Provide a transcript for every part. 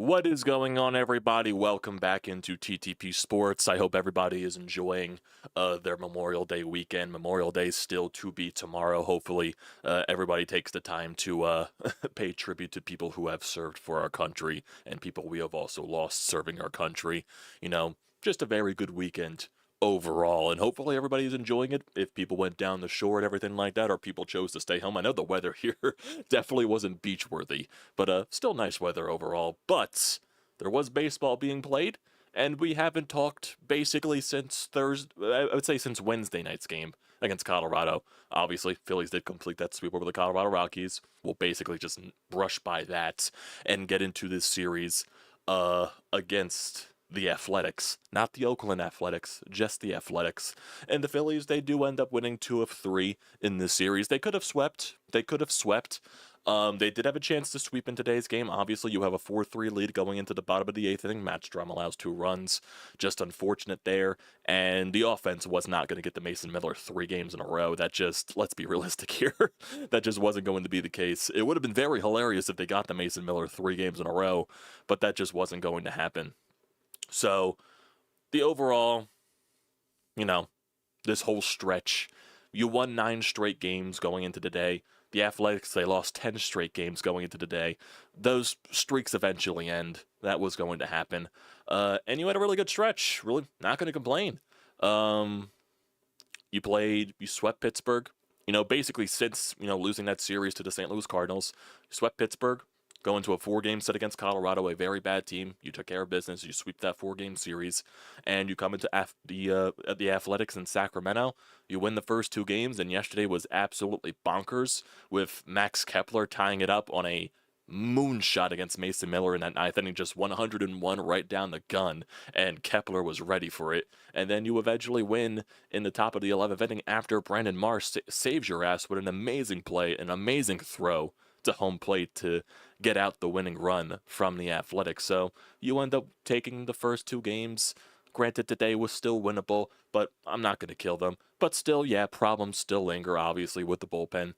What is going on, everybody? Welcome back into TTP Sports. I hope everybody is enjoying their Memorial Day weekend. Memorial Day is still to be tomorrow. Hopefully, everybody takes the time to pay tribute to people who have served for our country and people we have also lost serving our country. Just a very good weekend overall, and hopefully everybody is enjoying it. If people went down the shore and everything like that, or people chose to stay home, I know the weather here definitely wasn't beach worthy, but still nice weather overall. But there was baseball being played, and we haven't talked basically since Thursday. I would say since Wednesday night's game against Colorado. Obviously, Phillies did complete that sweep over the Colorado Rockies. We'll basically just brush by that and get into this series against the Athletics, not the Oakland Athletics, just the Athletics. And the Phillies, they do end up winning 2 of 3 in this series. They could have swept. They could have swept. They did have a chance to sweep in today's game. Obviously, you have a 4-3 lead going into the bottom of the 8th inning. Matt Strom allows 2 runs. Just unfortunate there. And the offense was not going to get the Mason Miller 3 games in a row. That just, let's be realistic here, that just wasn't going to be the case. It would have been very hilarious if they got the Mason Miller 3 games in a row, but that just wasn't going to happen. So, the overall, this whole stretch, you won 9 straight games going into today. The Athletics, they lost 10 straight games going into today. Those streaks eventually end. That was going to happen. And you had a really good stretch. Really, not going to complain. You swept Pittsburgh. Basically since, losing that series to the St. Louis Cardinals, you swept Pittsburgh. Go into a 4-game set against Colorado, a very bad team. You took care of business. You sweep that 4-game series, and you come into the Athletics in Sacramento. You win the first 2 games, and yesterday was absolutely bonkers with Max Kepler tying it up on a moonshot against Mason Miller in that 9th inning, just 101 right down the gun, and Kepler was ready for it. And then you eventually win in the top of the 11th inning after Brandon Marsh saves your ass with an amazing play, an amazing throw to home plate to get out the winning run from the Athletics. So you end up taking the first 2 games. Granted, today was still winnable, but I'm not going to kill them. But still, yeah, problems still linger, obviously, with the bullpen.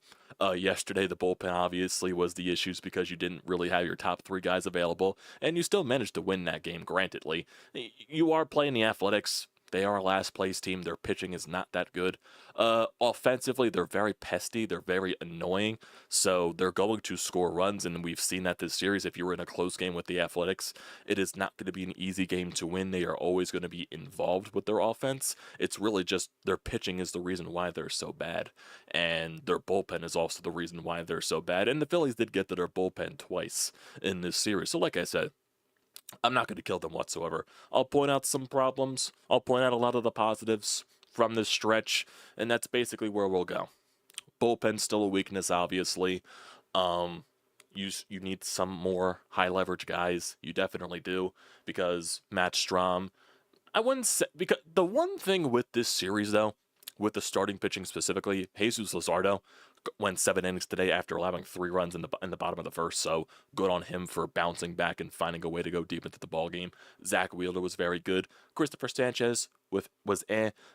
Yesterday, the bullpen obviously was the issues because you didn't really have your top 3 guys available, and you still managed to win that game, grantedly. You are playing the Athletics. They are a last-place team. Their pitching is not that good. Offensively, they're very pesky. They're very annoying. So they're going to score runs, and we've seen that this series. If you were in a close game with the Athletics, it is not going to be an easy game to win. They are always going to be involved with their offense. It's really just their pitching is the reason why they're so bad, and their bullpen is also the reason why they're so bad. And the Phillies did get to their bullpen twice in this series. So like I said, I'm not going to kill them whatsoever. I'll point out some problems. I'll point out a lot of the positives from this stretch, and that's basically where we'll go. Bullpen's still a weakness, obviously. You need some more high leverage guys. You definitely do, because Matt Strom, I wouldn't say, because the one thing with this series, though, with the starting pitching specifically, Jesus Luzardo went 7 innings today after allowing 3 runs in the bottom of the first. So good on him for bouncing back and finding a way to go deep into the ball game. Zach Wheeler was very good. Christopher Sanchez was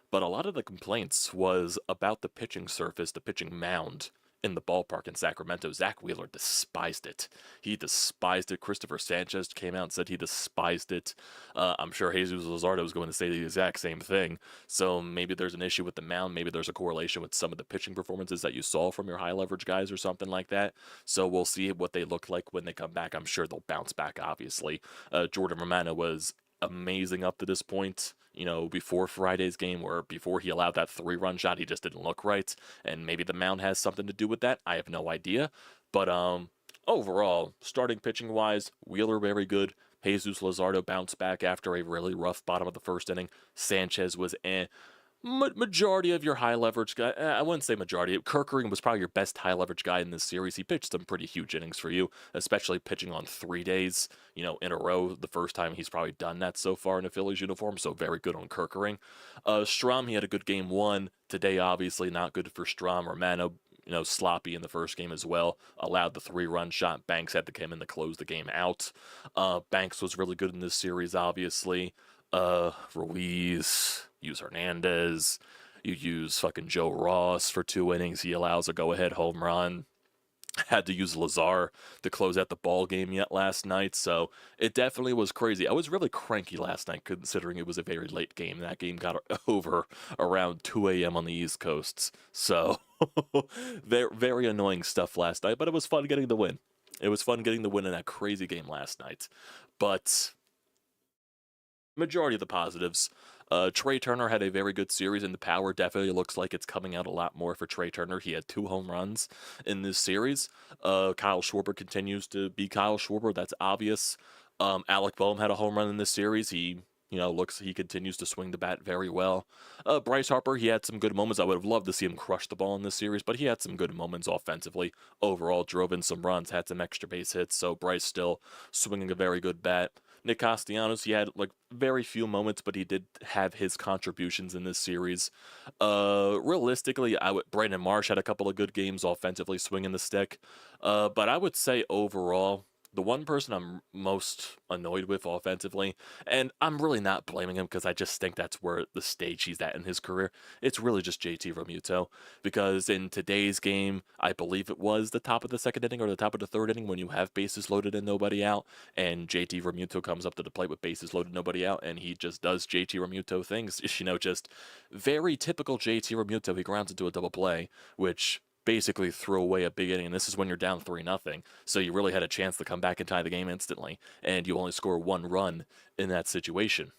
but a lot of the complaints was about the pitching surface, the pitching mound in the ballpark in Sacramento. Zach Wheeler despised it. He despised it. Christopher Sanchez came out and said he despised it. I'm sure Jesus Luzardo was going to say the exact same thing. So maybe there's an issue with the mound. Maybe there's a correlation with some of the pitching performances that you saw from your high leverage guys or something like that. So we'll see what they look like when they come back. I'm sure they'll bounce back, obviously. Jordan Romano was amazing up to this point. Before Friday's game, or before he allowed that 3-run shot, he just didn't look right, and maybe the mound has something to do with that. I have no idea, but overall, starting pitching wise, Wheeler very good. Jesus Luzardo bounced back after a really rough bottom of the first inning. Sanchez was majority of your high leverage guy. I wouldn't say majority. Kerkering was probably your best high leverage guy in this series. He pitched some pretty huge innings for you, especially pitching on 3 days, in a row. The first time he's probably done that so far in a Phillies uniform. So very good on Kerkering. Strom, he had a good game 1 today. Obviously not good for Strom. Romano, sloppy in the first game as well. Allowed the 3-run shot. Banks had to come in to close the game out. Banks was really good in this series, obviously. Ruiz, use Hernandez, you use fucking Joe Ross for 2 innings. He allows a go-ahead home run. had to use Lazar to close out the ball game yet last night, so it definitely was crazy. I was really cranky last night considering it was a very late game. That game got over around 2 a.m. on the East Coasts, so very, very annoying stuff last night, but it was fun getting the win. It was fun getting the win in that crazy game last night. But majority of the positives. Trey Turner had a very good series, and the power definitely looks like it's coming out a lot more for Trey Turner. He had 2 home runs in this series. Kyle Schwarber continues to be Kyle Schwarber. That's obvious. Alec Boehm had a home run in this series. He continues to swing the bat very well. Bryce Harper, he had some good moments. I would have loved to see him crush the ball in this series, but he had some good moments offensively. Overall, drove in some runs, had some extra base hits, so Bryce still swinging a very good bat. Nick Castellanos, he had like very few moments, but he did have his contributions in this series. Realistically, Brandon Marsh had a couple of good games offensively, swinging the stick. But I would say overall, the one person I'm most annoyed with offensively, and I'm really not blaming him because I just think that's where the stage he's at in his career. It's really just JT Realmuto, because in today's game, I believe it was the top of the second inning or the top of the third inning when you have bases loaded and nobody out, and JT Realmuto comes up to the plate with bases loaded, nobody out, and he just does JT Realmuto things. Just very typical JT Realmuto. He grounds into a double play, which basically threw away a big inning, and this is when you're down 3-0, so you really had a chance to come back and tie the game instantly, and you only score 1 run in that situation.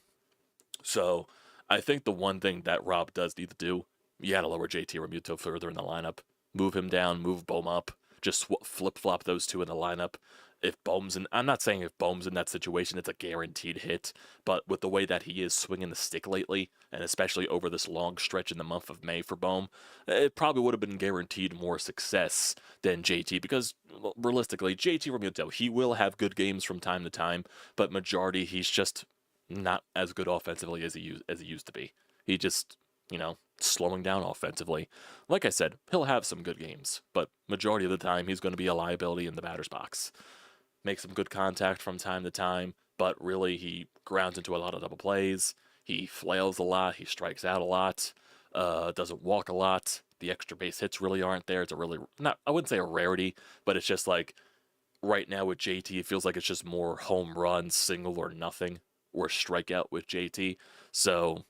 So I think the one thing that Rob does need to do, you got to lower JT Realmuto further in the lineup, move him down, move Bohm up, just flip-flop those two in the lineup. I'm not saying if Bohm's in that situation, it's a guaranteed hit, but with the way that he is swinging the stick lately, and especially over this long stretch in the month of May for Bohm, it probably would have been guaranteed more success than JT, because realistically, JT Realmuto, he will have good games from time to time, but majority, he's just not as good offensively as he used to be. He just, slowing down offensively. Like I said, he'll have some good games, but majority of the time, he's going to be a liability in the batter's box. Make some good contact from time to time, but really he grounds into a lot of double plays. He flails a lot. He strikes out a lot. Doesn't walk a lot. The extra base hits really aren't there. It's a really, not, I wouldn't say a rarity, but it's just like right now with JT, it feels like it's just more home run, single or nothing, or strikeout with JT. So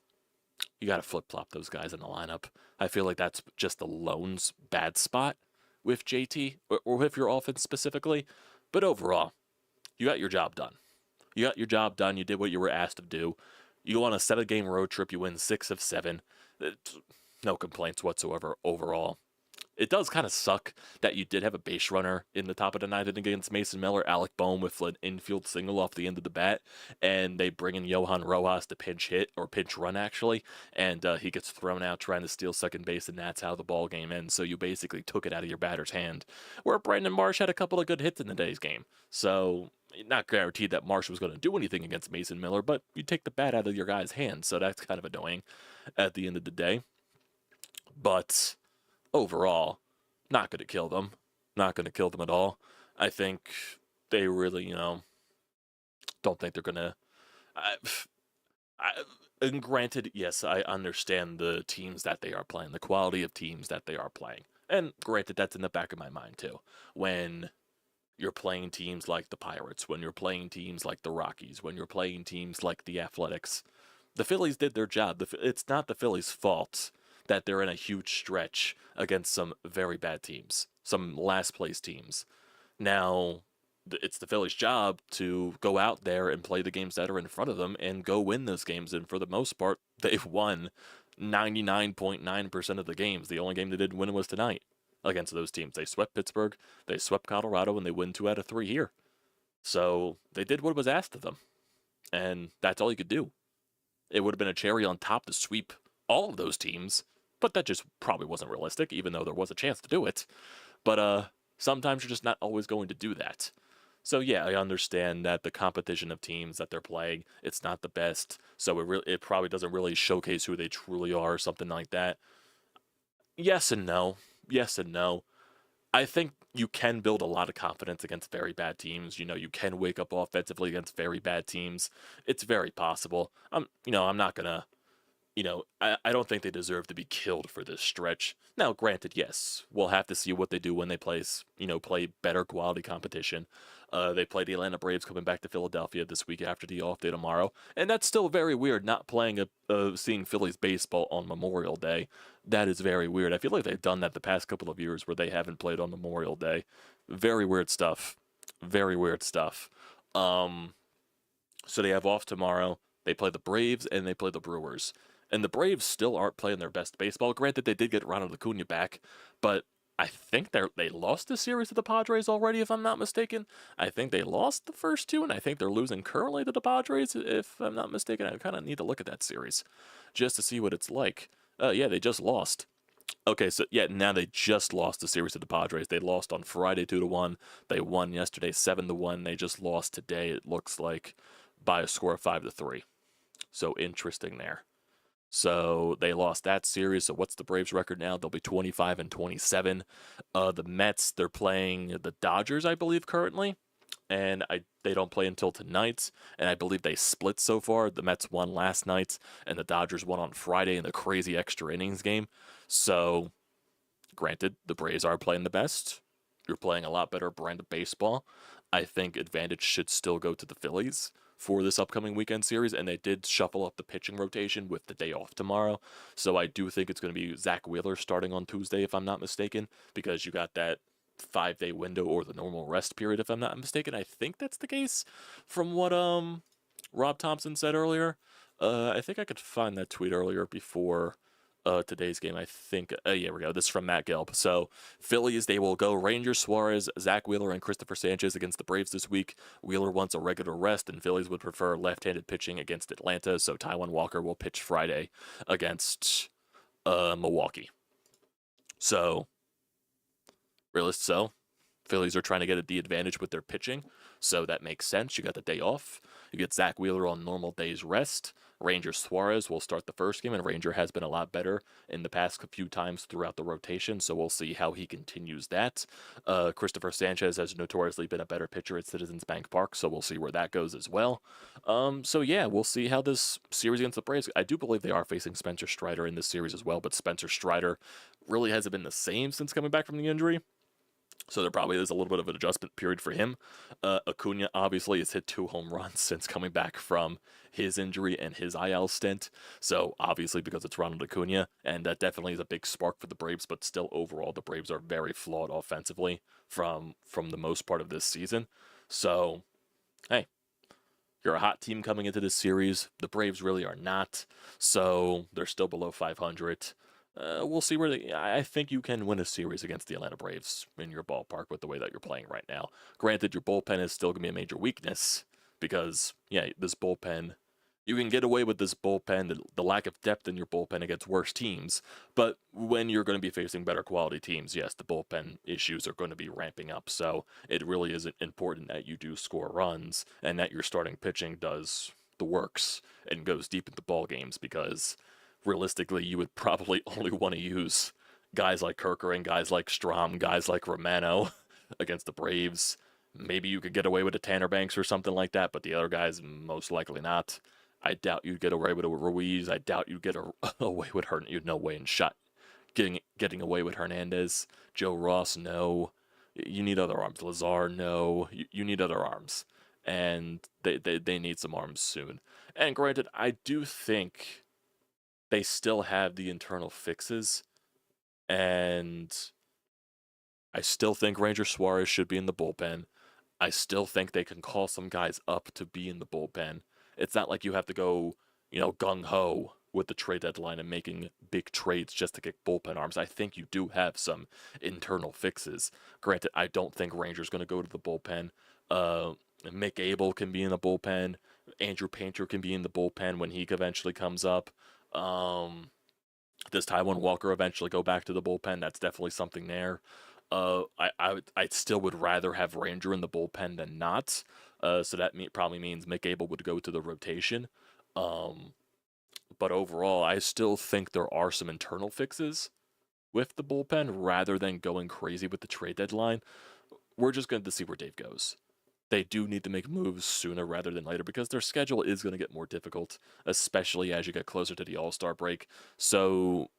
you got to flip flop those guys in the lineup. I feel like that's just the lone's bad spot with JT, or with your offense specifically. But overall, you got your job done. You got your job done. You did what you were asked to do. You go on a 7-game road trip. You win 6 of 7. No complaints whatsoever overall. It does kind of suck that you did have a base runner in the top of the ninth against Mason Miller, Alec Boehm with an infield single off the end of the bat, and they bring in Johan Rojas to pinch hit, or pinch run actually, and he gets thrown out trying to steal second base, and that's how the ball game ends. So you basically took it out of your batter's hand, where Brandon Marsh had a couple of good hits in today's game. So not guaranteed that Marsh was going to do anything against Mason Miller, but you take the bat out of your guy's hand, so that's kind of annoying at the end of the day. But overall, not going to kill them. Not going to kill them at all. I think they really, don't think they're going to. And granted, yes, I understand the teams that they are playing, the quality of teams that they are playing. And granted, that's in the back of my mind, too. When you're playing teams like the Pirates, when you're playing teams like the Rockies, when you're playing teams like the Athletics, the Phillies did their job. It's not the Phillies' fault that they're in a huge stretch against some very bad teams, some last place teams. Now, it's the Phillies' job to go out there and play the games that are in front of them and go win those games. And for the most part, they've won 99.9% of the games. The only game they didn't win was tonight against those teams. They swept Pittsburgh, they swept Colorado, and they win 2 out of 3 here. So they did what was asked of them. And that's all you could do. It would have been a cherry on top to sweep all of those teams, but that just probably wasn't realistic, even though there was a chance to do it. But sometimes you're just not always going to do that. So yeah, I understand that the competition of teams that they're playing, it's not the best, so it probably doesn't really showcase who they truly are or something like that. Yes and no. Yes and no. I think you can build a lot of confidence against very bad teams. You can wake up offensively against very bad teams. It's very possible. I'm not gonna I don't think they deserve to be killed for this stretch. Now, granted, yes, we'll have to see what they do when they play better quality competition. They play the Atlanta Braves coming back to Philadelphia this week after the off day tomorrow, and that's still very weird. Not playing seeing Phillies baseball on Memorial Day, that is very weird. I feel like they've done that the past couple of years where they haven't played on Memorial Day. Very weird stuff. Very weird stuff. Um, so they have off tomorrow. They play the Braves and they play the Brewers. And the Braves still aren't playing their best baseball. Granted, they did get Ronald Acuna back, but I think they lost the series to the Padres already, if I'm not mistaken. I think they lost the first two, and I think they're losing currently to the Padres, if I'm not mistaken. I kind of need to look at that series just to see what it's like. Yeah, they just lost. Okay, so yeah, now they just lost the series to the Padres. They lost on Friday 2-1. They won yesterday 7-1. They just lost today, it looks like, by a score of 5-3. So interesting there. So they lost that series. So what's the Braves record now? They'll be 25-27. The Mets, they're playing the Dodgers, I believe, currently. And they don't play until tonight. And I believe they split so far. The Mets won last night, and the Dodgers won on Friday in the crazy extra innings game. So, granted, the Braves are playing the best. You're playing a lot better brand of baseball. I think advantage should still go to the Phillies for this upcoming weekend series, and they did shuffle up the pitching rotation with the day off tomorrow. So I do think it's going to be Zach Wheeler starting on Tuesday, if I'm not mistaken, because you got that 5-day window or the normal rest period, if I'm not mistaken. I think that's the case from what Rob Thompson said earlier. I think I could find that tweet earlier before today's game. I think, yeah, we go. This is from Matt Gelb. So, Phillies, they will go Rangers, Suarez, Zach Wheeler, and Christopher Sanchez against the Braves this week. Wheeler wants a regular rest, and Phillies would prefer left-handed pitching against Atlanta, so Taijuan Walker will pitch Friday against Milwaukee. So, Phillies are trying to get the advantage with their pitching, so that makes sense. You got the day off. You get Zach Wheeler on normal day's rest. Ranger Suarez will start the first game, and Ranger has been a lot better in the past few times throughout the rotation, so we'll see how he continues that. Christopher Sanchez has notoriously been a better pitcher at Citizens Bank Park, so we'll see where that goes as well. So yeah, we'll see how this series against the Braves. I do believe they are facing Spencer Strider in this series as well, but Spencer Strider really hasn't been the same since coming back from the injury. So there probably is a little bit of an adjustment period for him. Acuna obviously has hit 2 home runs since coming back from his injury and his IL stint. So obviously because it's Ronald Acuna, and that definitely is a big spark for the Braves. But still, overall, the Braves are very flawed offensively from the most part of this season. So hey, you're a hot team coming into this series. The Braves really are not. So they're still below 500. We'll see where I think you can win a series against the Atlanta Braves in your ballpark with the way that you're playing right now. Granted, your bullpen is still going to be a major weakness because, yeah, this bullpen, you can get away with this bullpen, the lack of depth in your bullpen against worse teams. But when you're going to be facing better quality teams, yes, the bullpen issues are going to be ramping up. So it really is important that you do score runs and that your starting pitching does the works and goes deep into ball games because realistically, you would probably only want to use guys like Kerkering, guys like Strom, guys like Romano against the Braves. Maybe you could get away with a Tanner Banks or something like that, but the other guys, most likely not. I doubt you'd get away with a Ruiz. I doubt you'd get away with her. You'd no way in shot getting away with Hernandez. Joe Ross, no. You need other arms. Lazar, no. You need other arms. And they need some arms soon. And granted, I do think they still have the internal fixes, and I still think Ranger Suarez should be in the bullpen. I still think they can call some guys up to be in the bullpen. It's not like you have to go, gung-ho with the trade deadline and making big trades just to get bullpen arms. I think you do have some internal fixes. Granted, I don't think Ranger's going to go to the bullpen. Mick Abel can be in the bullpen. Andrew Painter can be in the bullpen when he eventually comes up. Does Taijuan Walker eventually go back to the bullpen? That's definitely something there. I still would rather have Ranger in the bullpen than not. So that probably means Mick Abel would go to the rotation. But overall, I still think there are some internal fixes with the bullpen rather than going crazy with the trade deadline. We're just going to see where Dave goes. they do need to make moves sooner rather than later because their schedule is going to get more difficult, especially as you get closer to the All-Star break. So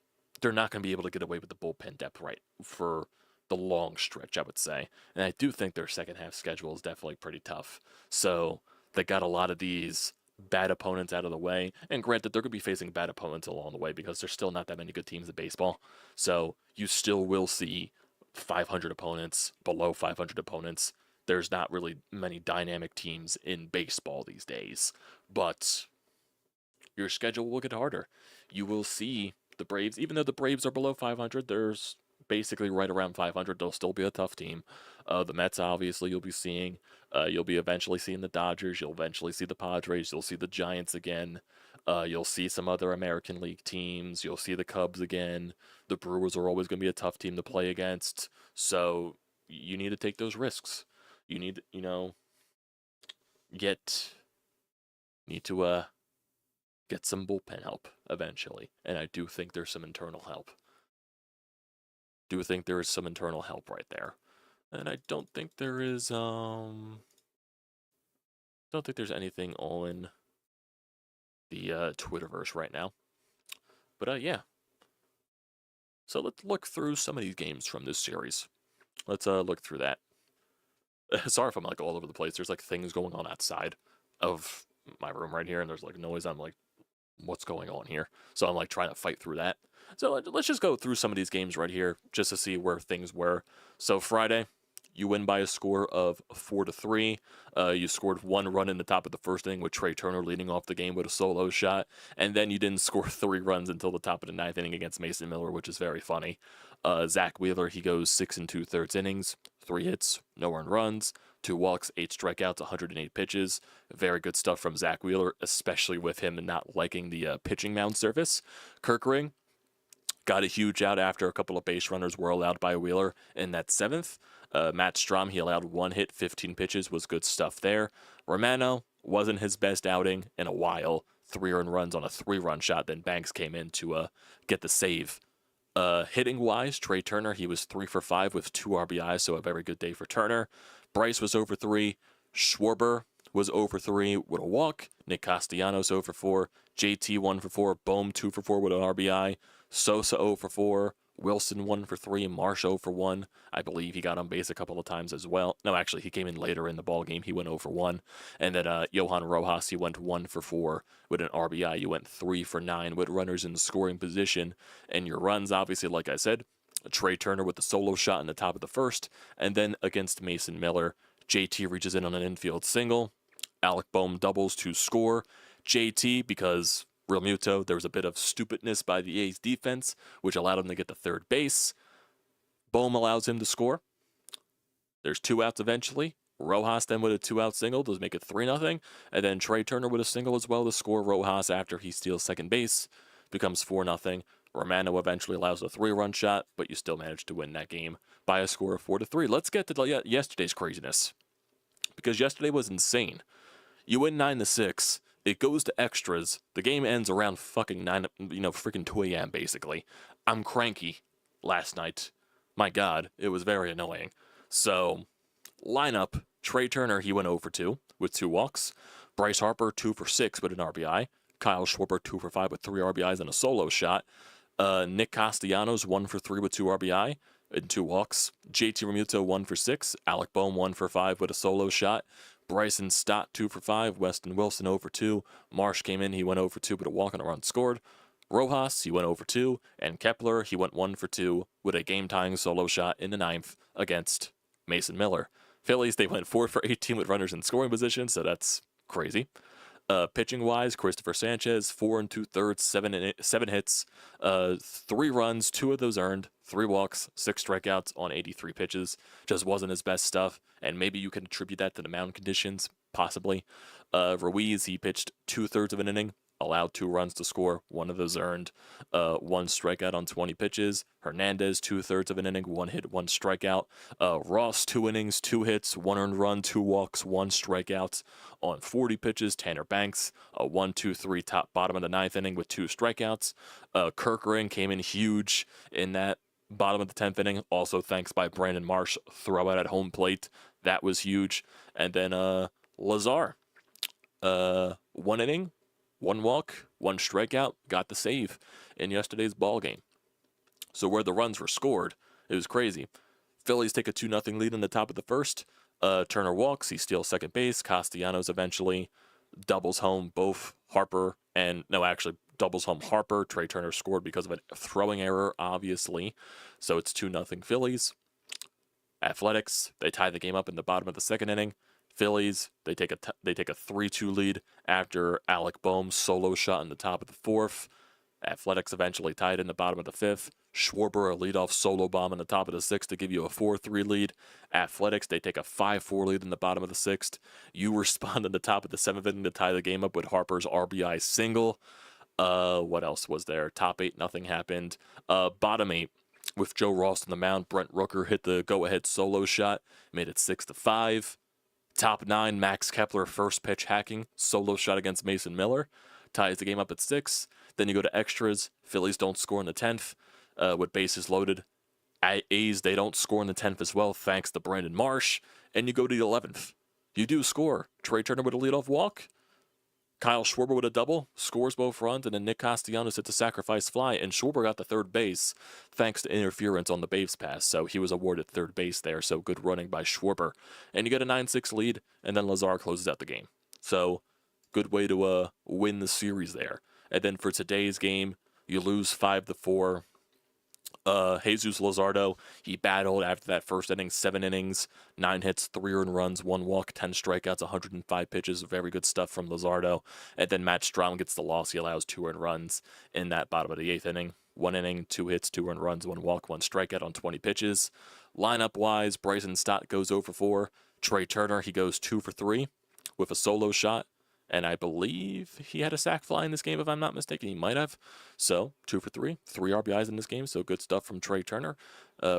they're not going to be able to get away with the bullpen depth right for the long stretch, I would say. And I do think their second half schedule is definitely pretty tough. So they got a lot of these bad opponents out of the way. And granted, they're going to be facing bad opponents along the way because there's still not that many good teams in baseball. So you still will see 500 opponents, below 500 opponents. There's not really many dynamic teams in baseball these days. But your schedule will get harder. You will see the Braves, even though the Braves are below 500, there's basically right around 500. They'll still be a tough team. The Mets, obviously, you'll be seeing. You'll be eventually seeing the Dodgers. You'll eventually see the Padres. You'll see the Giants again. You'll see some other American League teams. You'll see the Cubs again. The Brewers are always going to be a tough team to play against. So you need to take those risks. You need, get need to get some bullpen help eventually, and I do think there's some internal help. Do think there is some internal help right there, and I don't think there is. Don't think there's anything on the Twitterverse right now, but yeah. So let's look through some of these games from this series. Let's look through that. Sorry if I'm like all over the place. There's like things going on outside of my room right here, and there's like noise. I'm like, what's going on here? So I'm like trying to fight through that. So let's just go through some of these games right here just to see where things were. So Friday, you win by a score of 4-3. You scored 1 run in the top of the first inning with Trey Turner leading off the game with a solo shot, and then you didn't score 3 runs until the top of the 9th inning against Mason Miller, which is very funny. Zach Wheeler, he goes 6 2/3 innings, 3 hits, no earned runs, 2 walks, 8 strikeouts, 108 pitches. Very good stuff from Zach Wheeler, especially with him not liking the pitching mound surface. Kirkering got a huge out after a couple of base runners were allowed by Wheeler in that 7th. Matt Strom, he allowed 1 hit, 15 pitches, was good stuff there. Romano wasn't his best outing in a while. 3 earned runs on a 3-run shot. Then Banks came in to get the save. Hitting wise, Trey Turner, he was 3 for 5 with 2 RBIs, so a very good day for Turner. Bryce was 0 for 3. Schwarber was 0 for 3 with a walk. Nick Castellanos 0 for 4. JT 1 for 4. Bohm 2 for 4 with an RBI. Sosa 0 for 4. Wilson 1 for 3. Marsh 0 for 1. I believe he got on base a couple of times as well. No, actually, he came in later in the ball game. He went 0 for 1. And then Johan Rojas, he went 1 for 4 with an RBI. You went 3 for 9 with runners in scoring position. And your runs, obviously, like I said, Trey Turner with the solo shot in the top of the 1st. And then against Mason Miller, JT reaches in on an infield single. Alec Bohm doubles to score. JT, because Real Muto, there was a bit of stupidness by the A's defense, which allowed him to get to third base. Bohm allows him to score. There's 2 outs eventually. Rojas then with a 2-out single does make it 3-0. And then Trey Turner with a single as well to score. Rojas, after he steals second base, becomes 4-0. Romano eventually allows a 3-run shot, but you still manage to win that game by a score of 4-3. Let's get to yesterday's craziness, because yesterday was insane. You win 9-6. It goes to extras. The game ends around fucking 2 a.m. basically. I'm cranky last night. My God, it was very annoying. So, lineup, Trey Turner, he went 0 for 2 with 2 walks. Bryce Harper, 2 for 6 with an RBI. Kyle Schwarber, 2 for 5 with 3 RBIs and a solo shot. Nick Castellanos, 1 for 3 with 2 RBI and 2 walks. JT Realmuto, 1 for 6. Alec Bohm, 1 for 5 with a solo shot. Bryson Stott, 2 for 5. Weston Wilson, 0 for 2. Marsh came in, he went 0 for 2 with a walk and a run scored. Rojas, he went 0 for 2. And Kepler, he went 1 for 2 with a game-tying solo shot in the 9th against Mason Miller. Phillies, they went 4 for 18 with runners in scoring position, so that's crazy. Pitching-wise, Christopher Sanchez, 4 2/3, 7 hits, 3 runs, 2 of those earned, 3 walks, 6 strikeouts on 83 pitches. Just wasn't his best stuff, and maybe you can attribute that to the mound conditions, possibly. Ruiz, he pitched 2/3 of an inning, allowed 2 runs to score, 1 of those earned, 1 strikeout on 20 pitches. Hernandez, 2/3 of an inning, 1 hit, 1 strikeout. Ross, 2 innings, 2 hits, 1 earned run, 2 walks, 1 strikeout on 40 pitches. Tanner Banks, a 1-2-3 top bottom of the 9th inning with 2 strikeouts. Kirkering came in huge in that bottom of the 10th inning. Also thanks by Brandon Marsh, throw out at home plate. That was huge. And then Lazar, 1 inning, 1 walk, 1 strikeout, got the save in yesterday's ball game. So where the runs were scored, it was crazy. Phillies take a 2-0 lead in the top of the first. Turner walks, he steals second base. Castellanos eventually doubles home both Harper and, no, actually doubles home Harper. Trey Turner scored because of a throwing error, obviously. So it's 2-0 Phillies. Athletics, they tie the game up in the bottom of the second inning. Phillies, they take a 3-2 lead after Alec Boehm's solo shot in the top of the fourth. Athletics eventually tied in the bottom of the fifth. Schwarber, a leadoff solo bomb in the top of the sixth to give you a 4-3 lead. Athletics, they take a 5-4 lead in the bottom of the sixth. You respond in the top of the seventh inning to tie the game up with Harper's RBI single. What else was there? Top eight, nothing happened. Bottom eight, with Joe Ross on the mound, Brent Rooker hit the go-ahead solo shot, made it 6-5. Top nine, Max Kepler first pitch hacking, solo shot against Mason Miller, ties the game up at 6. Then you go to extras. Phillies don't score in the 10th with bases loaded. A's, they don't score in the 10th as well, thanks to Brandon Marsh. And you go to the 11th. You do score. Trey Turner with a leadoff walk. Kyle Schwarber with a double, scores both runs, and then Nick Castellanos hits a sacrifice fly, and Schwarber got to third base thanks to interference on the base pass, so he was awarded third base there, so good running by Schwarber. And you get a 9-6 lead, and then Lazar closes out the game. So, good way to win the series there. And then for today's game, you lose 5-4. Jesus Luzardo, he battled after that first inning, 7 innings, 9 hits, 3 earned runs, 1 walk, 10 strikeouts, 105 pitches. Very good stuff from Luzardo. And then Matt Strahm gets the loss. He allows 2 earned runs in that bottom of the 8th inning. 1 inning, 2 hits, 2 earned runs, 1 walk, 1 strikeout on 20 pitches. Lineup-wise, Bryson Stott goes 0 for 4. Trey Turner, he goes 2 for 3 with a solo shot. And I believe he had a sac fly in this game, if I'm not mistaken. He might have. So, 2 for 3. 3 RBIs in this game, so good stuff from Trey Turner.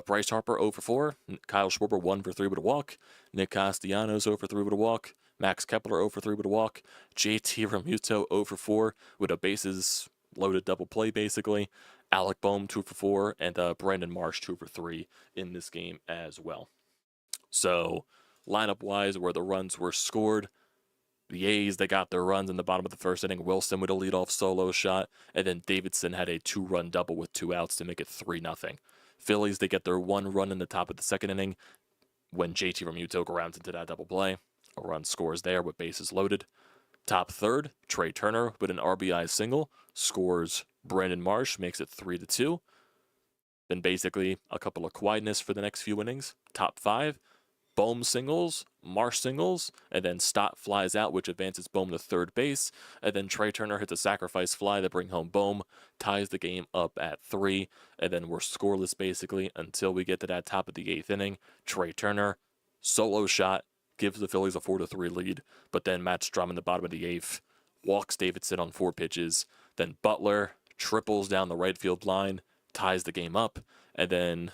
Bryce Harper, 0 for 4. Kyle Schwarber, 1 for 3 with a walk. Nick Castellanos, 0 for 3 with a walk. Max Kepler, 0 for 3 with a walk. JT Realmuto, 0 for 4 with a bases-loaded double play, basically. Alec Boehm, 2 for 4. And Brandon Marsh, 2 for 3 in this game as well. So, lineup-wise, where the runs were scored, the A's, they got their runs in the bottom of the first inning. Wilson with a leadoff solo shot, and then Davidson had a 2-run double with 2 outs to make it 3-0. Phillies, they get their 1 run in the top of the second inning when JT Realmuto grounds into that double play. A run scores there with bases loaded. Top third, Trey Turner with an RBI single scores Brandon Marsh, makes it 3-2. Then basically a couple of quietness for the next few innings. Top 5, Boehm singles, Marsh singles, and then Stott flies out, which advances Boehm to third base. And then Trey Turner hits a sacrifice fly to bring home Boehm, ties the game up at 3. And then we're scoreless basically until we get to that top of the 8th inning. Trey Turner, solo shot, gives the Phillies a 4-3 lead. But then Matt Strahm in the bottom of the 8th walks Davidson on 4 pitches. Then Butler triples down the right field line, ties the game up. And then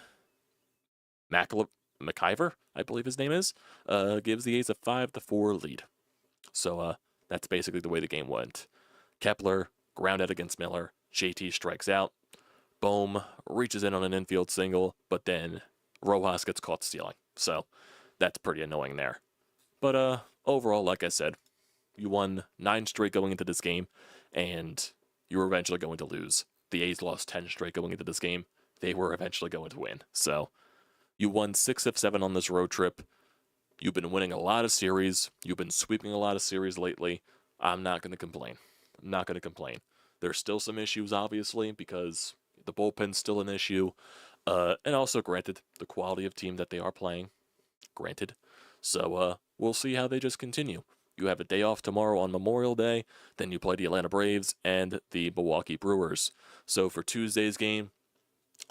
McIver, I believe his name is, gives the A's a 5-4 lead. So that's basically the way the game went. Kepler grounded against Miller. JT strikes out. Boehm reaches in on an infield single, but then Rojas gets caught stealing. So that's pretty annoying there. But overall, like I said, you won 9 straight going into this game, and you were eventually going to lose. The A's lost 10 straight going into this game. They were eventually going to win. So you won 6 of 7 on this road trip. You've been winning a lot of series. You've been sweeping a lot of series lately. I'm not going to complain. I'm not going to complain. There's still some issues, obviously, because the bullpen's still an issue. And also, granted, the quality of team that they are playing. Granted. So, we'll see how they just continue. You have a day off tomorrow on Memorial Day. Then you play the Atlanta Braves and the Milwaukee Brewers. So, for Tuesday's game,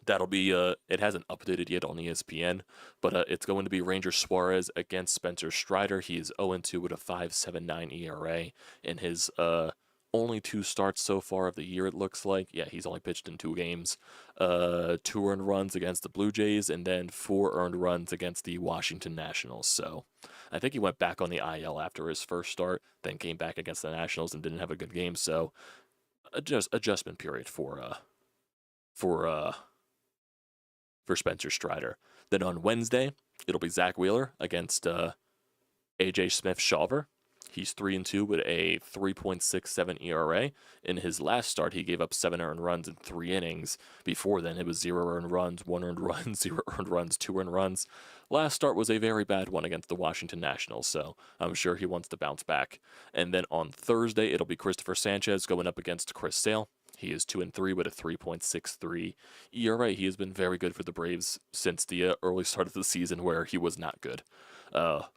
that'll be, it hasn't updated yet on ESPN, but it's going to be Ranger Suarez against Spencer Strider. He's 0-2 with a 5.79 ERA in his only 2 starts so far of the year, it looks like. Yeah, he's only pitched in 2 games. 2 earned runs against the Blue Jays, and then 4 earned runs against the Washington Nationals. So I think he went back on the IL after his first start, then came back against the Nationals and didn't have a good game. So adjustment period for for Spencer Strider. Then on Wednesday, it'll be Zach Wheeler against AJ Smith-Shawver. He's 3-2 with a 3.67 ERA. In his last start, he gave up 7 earned runs in 3 innings. Before then, it was 0 earned runs, 1 earned run, 0 earned runs, 2 earned runs. Last start was a very bad one against the Washington Nationals, so I'm sure he wants to bounce back. And then on Thursday, it'll be Christopher Sanchez going up against Chris Sale. He is 2-3 with a 3.63 ERA. He has been very good for the Braves since the early start of the season where he was not good.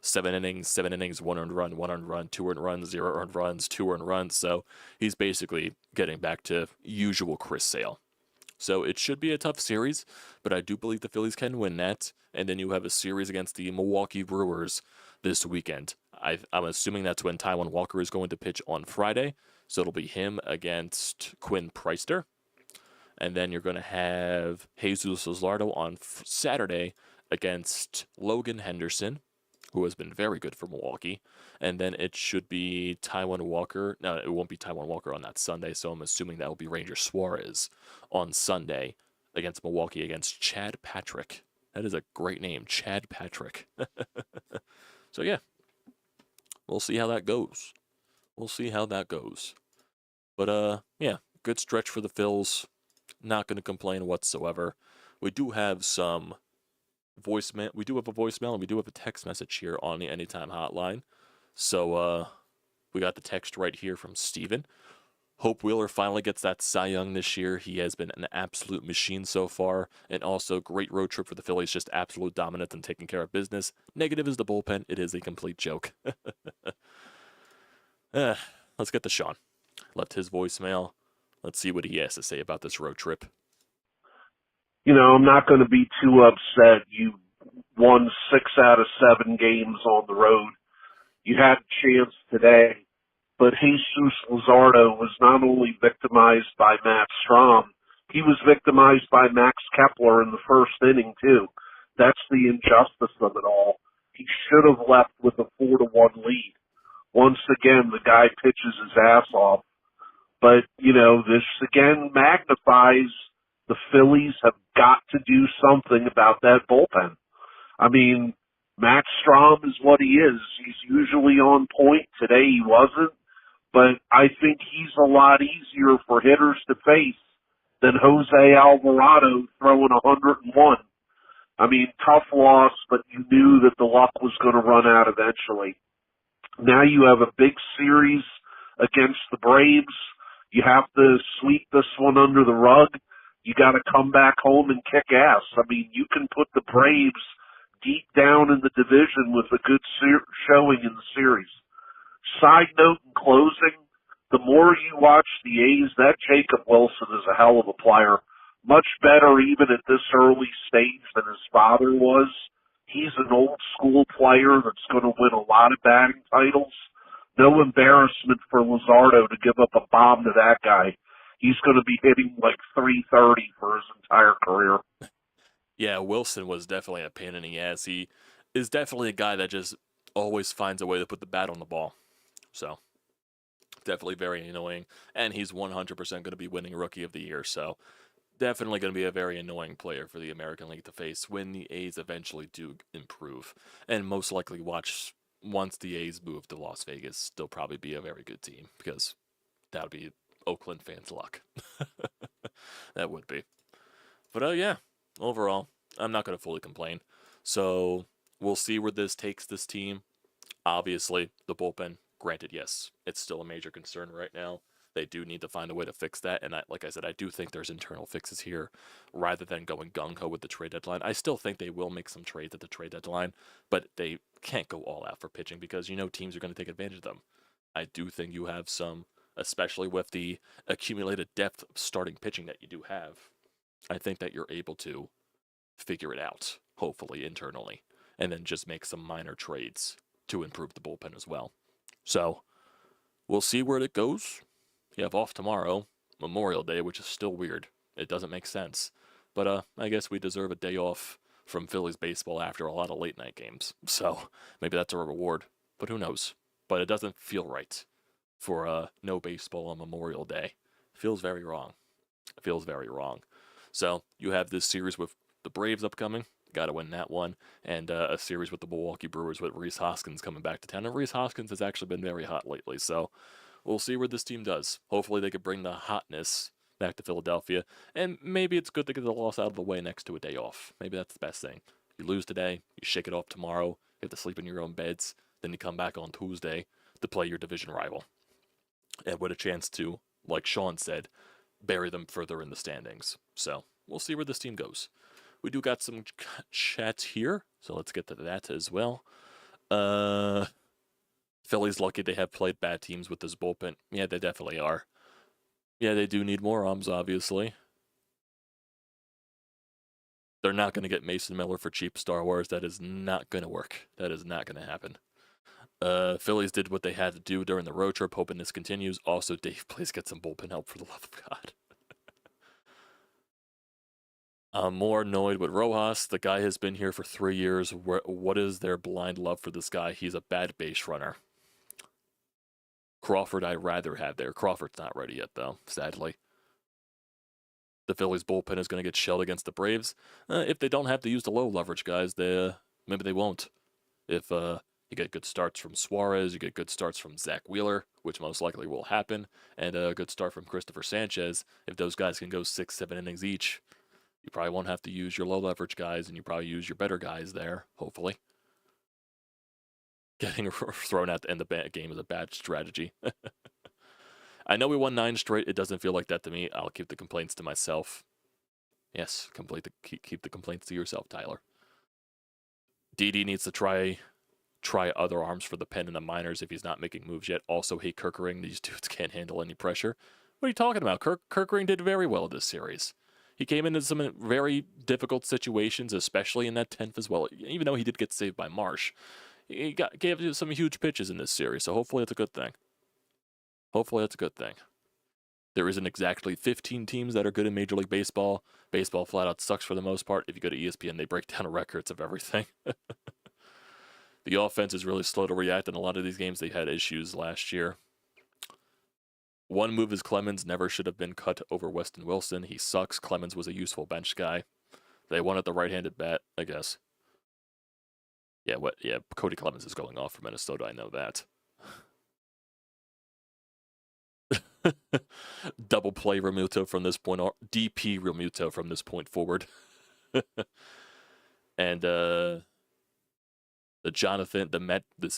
7 innings, 1 earned run, 2 earned runs, 0 earned runs, 2 earned runs. So he's basically getting back to usual Chris Sale. So it should be a tough series, but I do believe the Phillies can win that. And then you have a series against the Milwaukee Brewers this weekend. I'm assuming that's when Taijuan Walker is going to pitch on Friday. So it'll be him against Quinn Priester. And then you're going to have Jesus Luzardo on Saturday against Logan Henderson, who has been very good for Milwaukee. And then it should be Taijuan Walker. No, it won't be Taijuan Walker on that Sunday, so I'm assuming that will be Ranger Suarez on Sunday against Milwaukee against Chad Patrick. That is a great name, Chad Patrick. So, yeah, we'll see how that goes. But, yeah, good stretch for the Phils. Not going to complain whatsoever. We do have some voicemail. We do have a voicemail and we do have a text message here on the Anytime Hotline. So, we got the text right here from Steven. Hope Wheeler finally gets that Cy Young this year. He has been an absolute machine so far. And also, great road trip for the Phillies. Just absolute dominance and taking care of business. Negative is the bullpen. It is a complete joke. Let's get to Sean. Left his voicemail. Let's see what he has to say about this road trip. You know, I'm not going to be too upset. You won 6 out of 7 games on the road. You had a chance today. But Jesus Luzardo was not only victimized by Matt Strahm, he was victimized by Max Kepler in the first inning, too. That's the injustice of it all. He should have left with a 4-1 lead. Once again, the guy pitches his ass off. But, you know, this again magnifies the Phillies have got to do something about that bullpen. I mean, Max Strahm is what he is. He's usually on point. Today he wasn't. But I think he's a lot easier for hitters to face than Jose Alvarado throwing 101. I mean, tough loss, but you knew that the luck was going to run out eventually. Now you have a big series against the Braves. You have to sweep this one under the rug. You got to come back home and kick ass. I mean, you can put the Braves deep down in the division with a good showing in the series. Side note in closing, the more you watch the A's, that Jacob Wilson is a hell of a player. Much better even at this early stage than his father was. He's an old school player that's going to win a lot of batting titles. No embarrassment for Luzardo to give up a bomb to that guy. He's going to be hitting like 330 for his entire career. Yeah, Wilson was definitely a pain in the ass. He is definitely a guy that just always finds a way to put the bat on the ball. So, definitely very annoying. And he's 100% going to be winning Rookie of the Year. So, definitely going to be a very annoying player for the American League to face when the A's eventually do improve. And most likely once the A's move to Las Vegas, they'll probably be a very good team. Because that would be Oakland fans' luck. That would be. But, yeah, overall, I'm not going to fully complain. So, we'll see where this takes this team. Obviously, the bullpen. Granted, yes, it's still a major concern right now. They do need to find a way to fix that. And like I said, I do think there's internal fixes here rather than going gung-ho with the trade deadline. I still think they will make some trades at the trade deadline, but they can't go all out for pitching because, teams are going to take advantage of them. I do think you have some, especially with the accumulated depth of starting pitching that you do have. I think that you're able to figure it out, hopefully, internally, and then just make some minor trades to improve the bullpen as well. So, we'll see where it goes. You have off tomorrow, Memorial Day, which is still weird. It doesn't make sense. But I guess we deserve a day off from Phillies baseball after a lot of late-night games. So, maybe that's a reward. But who knows? But it doesn't feel right for no baseball on Memorial Day. It feels very wrong. So, you have this series with the Braves upcoming. Got to win that one. And a series with the Milwaukee Brewers with Rhys Hoskins coming back to town. And Rhys Hoskins has actually been very hot lately. So we'll see where this team does. Hopefully they could bring the hotness back to Philadelphia. And maybe it's good to get the loss out of the way next to a day off. Maybe that's the best thing. You lose today, you shake it off tomorrow, you have to sleep in your own beds, then you come back on Tuesday to play your division rival. And with a chance to, like Sean said, bury them further in the standings. So we'll see where this team goes. We do got some chats here, so let's get to that as well. Phillies lucky they have played bad teams with this bullpen. Yeah, they definitely are. Yeah, they do need more arms, obviously. They're not going to get Mason Miller for cheap Star Wars. That is not going to work. That is not going to happen. Phillies did what they had to do during the road trip, hoping this continues. Also, Dave, please get some bullpen help for the love of God. I'm more annoyed with Rojas. The guy has been here for 3 years. What is their blind love for this guy? He's a bad base runner. Crawford, I'd rather have there. Crawford's not ready yet, though, sadly. The Phillies bullpen is going to get shelled against the Braves. If they don't have to use the low leverage guys, maybe they won't. If you get good starts from Suarez, you get good starts from Zach Wheeler, which most likely will happen, and a good start from Christopher Sanchez. If those guys can go 6-7 innings each, you probably won't have to use your low leverage guys, and you probably use your better guys there, hopefully. Getting thrown out to end the game is a bad strategy. I know we won 9 straight. It doesn't feel like that to me. I'll keep the complaints to myself. Yes, keep the complaints to yourself, Tyler. Didi needs to try other arms for the pen in the minors if he's not making moves yet. Also, hate Kerkering. These dudes can't handle any pressure. What are you talking about? Kerkering did very well this series. He came into some very difficult situations, especially in that 10th as well, even though he did get saved by Marsh. He gave some huge pitches in this series, so hopefully it's a good thing. Hopefully that's a good thing. There isn't exactly 15 teams that are good in Major League Baseball. Baseball flat out sucks for the most part. If you go to ESPN, they break down records of everything. The offense is really slow to react. In a lot of these games, they had issues last year. One move is Clemens never should have been cut over Weston Wilson. He sucks. Clemens was a useful bench guy. They wanted the right-handed bat, I guess. Yeah, Cody Clemens is going off for Minnesota. I know that. Double play Realmuto from this point, or DP Realmuto from this point forward. And this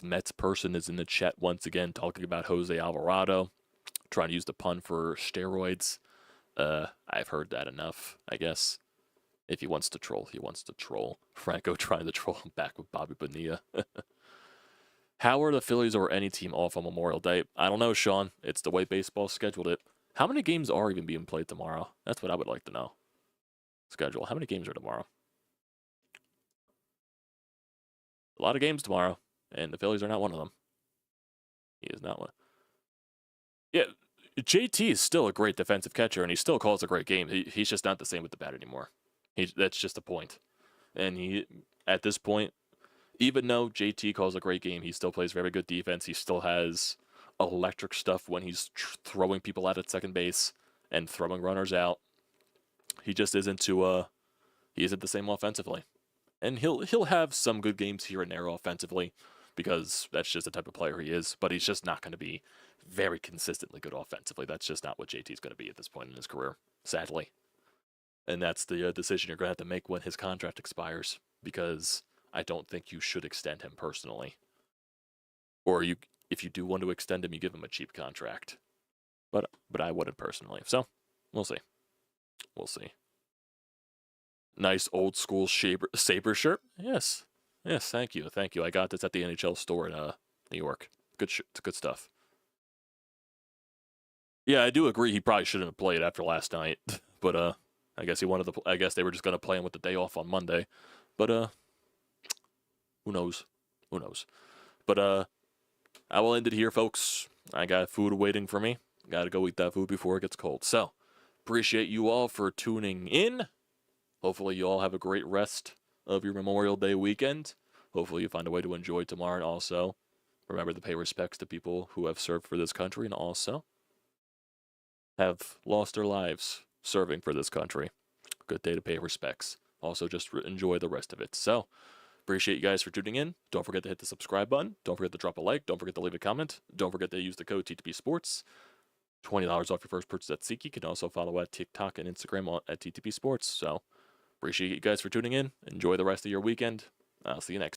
Mets person is in the chat once again talking about Jose Alvarado, trying to use the pun for steroids. I've heard that enough, I guess. If he wants to troll, he wants to troll. Franco trying to troll him back with Bobby Bonilla. How are the Phillies or any team off on Memorial Day? I don't know, Sean. It's the way baseball scheduled it. How many games are even being played tomorrow? That's what I would like to know. Schedule. How many games are tomorrow? A lot of games tomorrow, and the Phillies are not one of them. He is not one. Yeah, JT is still a great defensive catcher, and he still calls a great game. He's just not the same with the bat anymore. That's just the point. And at this point, even though JT calls a great game, he still plays very good defense. He still has electric stuff when he's throwing people out at second base and throwing runners out. He just isn't he isn't the same offensively. And he'll have some good games here and there offensively, because that's just the type of player he is. But he's just not going to be very consistently good offensively. That's just not what JT's going to be at this point in his career, sadly. And that's the decision you're going to have to make when his contract expires, because I don't think you should extend him personally. Or if you do want to extend him, you give him a cheap contract. But I wouldn't personally. So, we'll see. We'll see. Nice old school Saber shirt. Yes. Yes, thank you. Thank you. I got this at the NHL store in New York. Good stuff. Yeah, I do agree he probably shouldn't have played after last night. But I guess I guess they were just going to play him with the day off on Monday. But who knows? Who knows? But I will end it here, folks. I got food waiting for me. Got to go eat that food before it gets cold. So, appreciate you all for tuning in. Hopefully you all have a great rest of your Memorial Day weekend. Hopefully you find a way to enjoy tomorrow, and also remember to pay respects to people who have served for this country and also have lost their lives serving for this country. Good day to pay respects. also just enjoy the rest of it. So, appreciate you guys for tuning in. Don't forget to hit the subscribe button. Don't forget to drop a like. Don't forget to leave a comment. Don't forget to use the code TTPSports. $20 off your first purchase at SEATGEEK. You can also follow at TikTok and Instagram at TTPSports. So, appreciate you guys for tuning in. Enjoy the rest of your weekend. I'll see you next time.